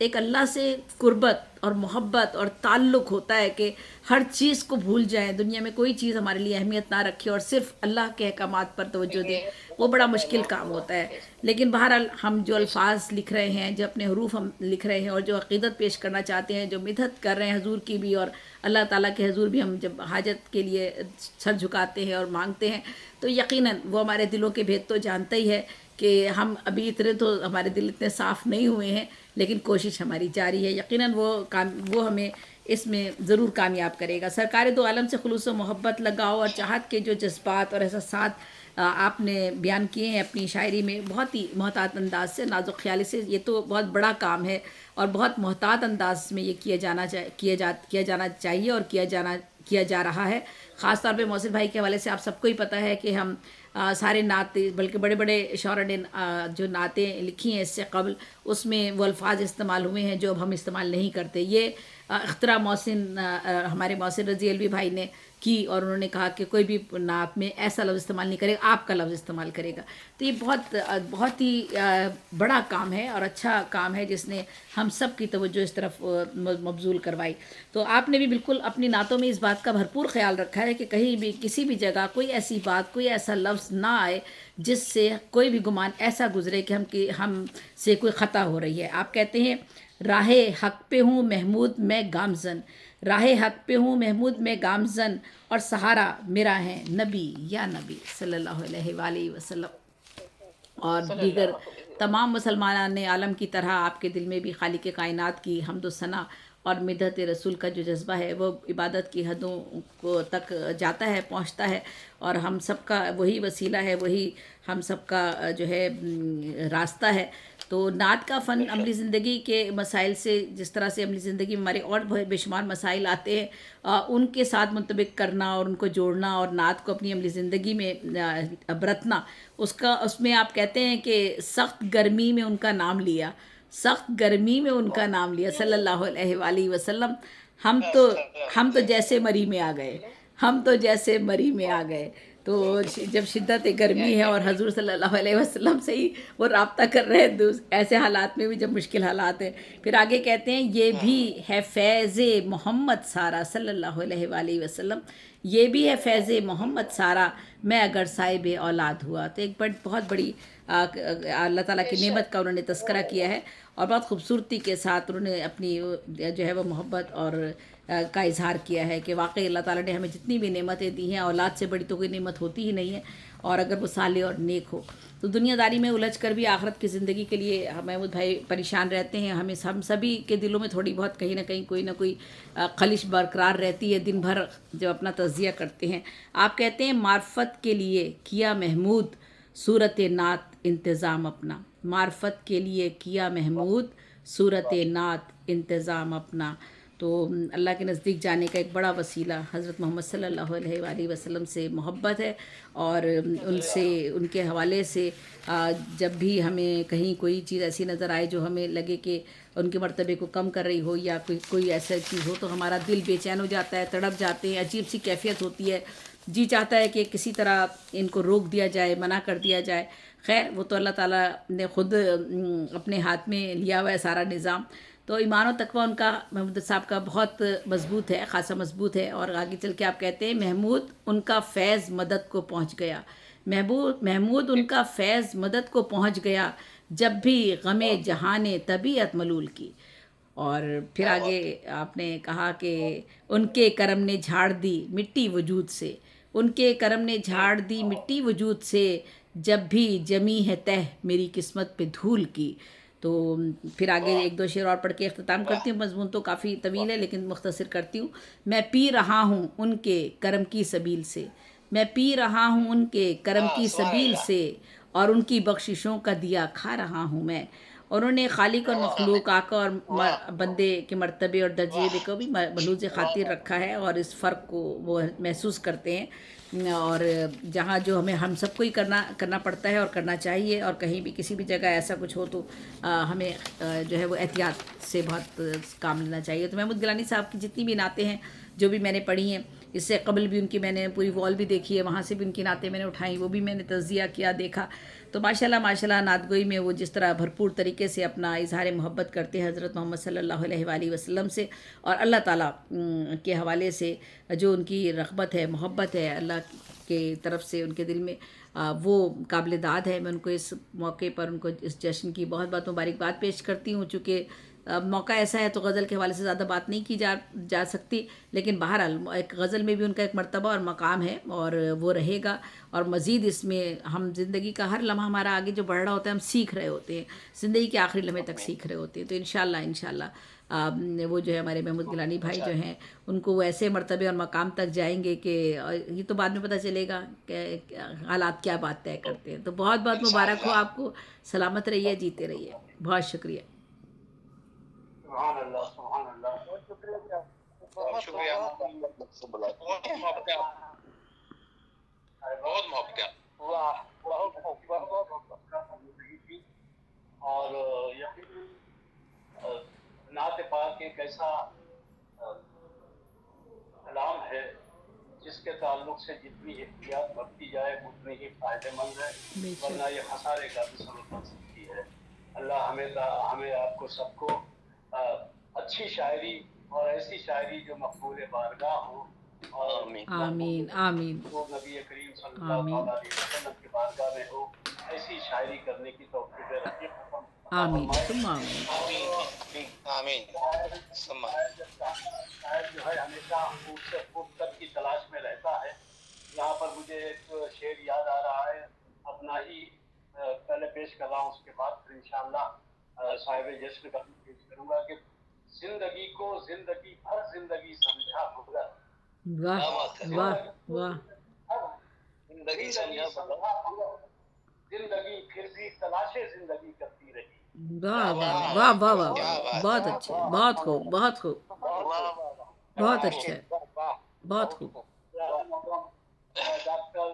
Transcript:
ایک اللہ سے قربت اور محبت اور تعلق ہوتا ہے کہ ہر چیز کو بھول جائیں، دنیا میں کوئی چیز ہمارے لیے اہمیت نہ رکھے اور صرف اللہ کے احکامات پر توجہ دیں، وہ بڑا مشکل کام ہوتا ہے۔ لیکن بہرحال ہم جو الفاظ لکھ رہے ہیں، جو اپنے حروف ہم لکھ رہے ہیں اور جو عقیدت پیش کرنا چاہتے ہیں، جو مدحت کر رہے ہیں حضور کی بھی اور اللہ تعالیٰ کے حضور بھی، ہم جب حاجت کے لیے سر جھکاتے ہیں اور مانگتے ہیں تو یقیناً وہ ہمارے دلوں کے بھید تو جانتا ہی ہے کہ ہم ابھی اتنے تو ہمارے دل اتنے صاف نہیں ہوئے ہیں، لیکن کوشش ہماری جاری ہے۔ یقیناً وہ ہمیں اس میں ضرور کامیاب کرے گا۔ سرکار دو عالم سے خلوص و محبت، لگاؤ اور چاہت کے جو جذبات اور احساسات آپ نے بیان کیے ہیں اپنی شاعری میں، بہت ہی محتاط انداز سے، نازک خیال سے، یہ تو بہت بڑا کام ہے اور بہت محتاط انداز میں یہ کیا جانا چاہیے اور کیا جا رہا ہے۔ خاص طور پہ محسن بھائی کے حوالے سے آپ سب کو ہی پتہ ہے کہ ہم سارے نعتیں، بلکہ بڑے بڑے شاعروں نے جو نعتیں لکھی ہیں اس سے قبل، اس میں وہ الفاظ استعمال ہوئے ہیں جو اب ہم استعمال نہیں کرتے۔ یہ اختراع ہمارے محسن رضی علوی بھائی نے کی اور انہوں نے کہا کہ کوئی بھی نعت میں ایسا لفظ استعمال نہیں کرے گا، آپ کا لفظ استعمال کرے گا۔ تو یہ بہت ہی بڑا کام ہے اور اچھا کام ہے جس نے ہم سب کی توجہ اس طرف مبذول کروائی۔ تو آپ نے بھی بالکل اپنی نعتوں میں اس بات کا بھرپور خیال رکھا ہے کہ کہیں بھی کسی بھی جگہ کوئی ایسی بات، کوئی ایسا لفظ نہ آئے جس سے کوئی بھی گمان ایسا گزرے کہ ہم سے کوئی خطا ہو رہی ہے۔ آپ کہتے ہیں راہ حق پہ ہوں محمود میں گامزن، راہ حق پہ ہوں محمود میں گامزن، اور سہارا میرا ہے نبی یا نبی صلی اللہ علیہ وآلہ وسلم۔ اور دیگر تمام مسلمان عالم کی طرح آپ کے دل میں بھی خالق کائنات کی حمد و ثنا اور مدحت رسول کا جو جذبہ ہے وہ عبادت کی حدوں کو تک جاتا ہے، پہنچتا ہے، اور ہم سب کا وہی وسیلہ ہے، وہی ہم سب کا جو ہے راستہ ہے۔ تو نعت کا فن عملی زندگی کے مسائل سے، جس طرح سے عملی زندگی میں ہمارے اور بے شمار مسائل آتے ہیں، ان کے ساتھ منطبق کرنا اور ان کو جوڑنا اور نعت کو اپنی عملی زندگی میں برتنا، اس میں آپ کہتے ہیں کہ سخت گرمی میں ان کا نام لیا، سخت گرمی میں ان کا نام لیا صلی اللہ علیہ وآلہ وسلم۔ ہم تو جیسے مری میں آ گئے، ہم تو جیسے مری میں آ گئے۔ تو جب شدت گرمی ہے اور حضور صلی اللہ علیہ وسلم سے ہی وہ رابطہ کر رہے ہیں ایسے حالات میں بھی، جب مشکل حالات ہیں، پھر آگے کہتے ہیں یہ بھی ہے فیض محمد سارا صلی اللہ علیہ وآلہ وسلم، یہ بھی ہے فیض محمد سارا میں اگر صاحب اولاد ہوا۔ تو ایک بہت بڑی اللہ تعالیٰ کی نعمت کا انہوں نے تذکرہ کیا ہے اور بہت خوبصورتی کے ساتھ انہوں نے اپنی جو ہے وہ محبت اور کا اظہار کیا ہے کہ واقعی اللہ تعالیٰ نے ہمیں جتنی بھی نعمتیں دی ہیں، اولاد سے بڑی تو کوئی نعمت ہوتی ہی نہیں ہے، اور اگر وہ صالح اور نیک ہو تو دنیا داری میں الجھ کر بھی آخرت کی زندگی کے لیے محمود بھائی پریشان رہتے ہیں۔ ہم سبھی کے دلوں میں تھوڑی بہت کہیں نہ کوئی خلش برقرار رہتی ہے دن بھر جب اپنا تجزیہ کرتے ہیں۔ آپ کہتے ہیں معرفت کے لیے کیا محمود صورت نعت انتظام اپنا، معرفت کے لیے کیا محمود صورت نعت انتظام اپنا۔ تو اللہ کے نزدیک جانے کا ایک بڑا وسیلہ حضرت محمد صلی اللہ علیہ وآلہ وسلم سے محبت ہے، اور ان کے حوالے سے جب بھی ہمیں کہیں کوئی چیز ایسی نظر آئے جو ہمیں لگے کہ ان کے مرتبے کو کم کر رہی ہو یا کوئی ایسا چیز ہو تو ہمارا دل بے چین ہو جاتا ہے، تڑپ جاتے ہیں، عجیب سی کیفیت ہوتی ہے، جی چاہتا ہے کہ کسی طرح ان کو روک دیا جائے، منع کر دیا جائے۔ خیر وہ تو اللہ تعالیٰ نے خود اپنے ہاتھ میں لیا ہوا ہے سارا نظام۔ تو ایمان و تقویٰ ان کا، محمود صاحب کا بہت مضبوط ہے، خاصا مضبوط ہے، اور آگے چل کے آپ کہتے ہیں محمود ان کا فیض مدد کو پہنچ گیا، محمود ان کا فیض مدد کو پہنچ گیا جب بھی غم جہان طبیعت ملول کی۔ اور پھر آگے آپ نے کہا کہ ان کے کرم نے جھاڑ دی مٹی وجود سے، ان کے کرم نے جھاڑ دی مٹی وجود سے جب بھی جمی ہے تہ میری قسمت پہ دھول کی۔ تو پھر آگے ایک دو شعر اور پڑھ کے اختتام کرتی ہوں، مضمون تو کافی طویل ہے لیکن مختصر کرتی ہوں۔ میں پی رہا ہوں ان کے کرم کی سبیل سے، میں پی رہا ہوں ان کے کرم کی سبیل سے، اور ان کی بخششوں کا دیا کھا رہا ہوں میں۔ انہوں نے خالق اور مخلوق، آقا اور بندے کے مرتبے اور درجے کو بھی ملحوظ خاطر رکھا ہے، اور اس فرق کو وہ محسوس کرتے ہیں، اور جہاں جو ہم سب کو ہی کرنا پڑتا ہے اور کرنا چاہیے، اور کہیں بھی کسی بھی جگہ ایسا کچھ ہو تو ہمیں جو ہے وہ احتیاط سے بہت کام لینا چاہیے۔ تو محمود گیلانی صاحب کی جتنی بھی نعتیں ہیں جو بھی میں نے پڑھی ہیں، اس سے قبل بھی ان کی میں نے پوری وال بھی دیکھی ہے، وہاں سے بھی ان کی نعتیں میں نے اٹھائیں، وہ بھی میں نے تجزیہ کیا، دیکھا. تو ماشاءاللہ نعت گوئی میں وہ جس طرح بھرپور طریقے سے اپنا اظہار محبت کرتے ہیں حضرت محمد صلی اللہ علیہ وآلہ وسلم سے، اور اللہ تعالیٰ کے حوالے سے جو ان کی رغبت ہے، محبت ہے اللہ کے طرف سے ان کے دل میں، وہ قابل داد ہے. میں ان کو اس موقع پر ان کو اس جشن کی بہت بہت مبارکباد پیش کرتی ہوں. چونکہ موقع ایسا ہے تو غزل کے حوالے سے زیادہ بات نہیں کی جا سکتی، لیکن بہرحال ایک غزل میں بھی ان کا ایک مرتبہ اور مقام ہے، اور وہ رہے گا. اور مزید اس میں ہم زندگی کا ہر لمحہ ہمارا آگے جو بڑھ رہا ہوتا ہے، ہم سیکھ رہے ہوتے ہیں، زندگی کے آخری لمحے تک سیکھ رہے ہوتے ہیں. تو انشاءاللہ وہ جو ہے ہمارے محمود گیلانی بھائی جو ہیں، ان کو وہ ایسے مرتبے اور مقام تک جائیں گے کہ یہ تو بعد میں پتہ چلے گا کہ حالات کیا بات طے کرتے ہیں. تو بہت بہت مبارک ہو آپ کو، سلامت رہیے، جیتے رہیے. بہت شکریہ. سبحان اللہ، سبحان اللہ. بہت شکریہ کہ آپ بہت شکریہ، بہت محبت، بہت محبت. واہ، بہت رہی تھی. اور یقیناً نعت پاک ایک ایسا کلام ہے جس کے تعلق سے جتنی احتیاط برتی جائے اتنی ہی فائدہ مند ہے، بے شک. ورنہ یہ خسارے کا بھی سبب بن سکتی ہے. اللہ ہمیں آپ کو سب کو اچھی شاعری اور ایسی شاعری جو مقبول بارگاہ ہو، اور آمین آمین جو نبی کریم صلی اللہ آمین علیہ وسلم کی بارگاہ میں ہو، ایسی شاعری کرنے کی توفیق رفیق عطا آمین فرمائے. ثم آمین. آمین. شاعر جو ہے ہمیشہ خوب سے خوب تر کی تلاش میں رہتا ہے. یہاں پر مجھے ایک شعر یاد آ رہا ہے، اپنا ہی پہلے پیش کر رہا ہوں، اس کے بعد پھر انشاءاللہ صاحب جشن کا پیش کروں گا کہ زندگی کو زندگی بھر زندگی سمجھا مگر، واہ واہ واہ. زندگی سمجھا مگر زندگی پھر بھی تلاش زندگی کرتی رہی. واہ واہ واہ واہ واہ. بہت اچھے، بہت خوب، بہت خوب، بہت اچھا ہے، بہت خوب. محترم ڈاکٹر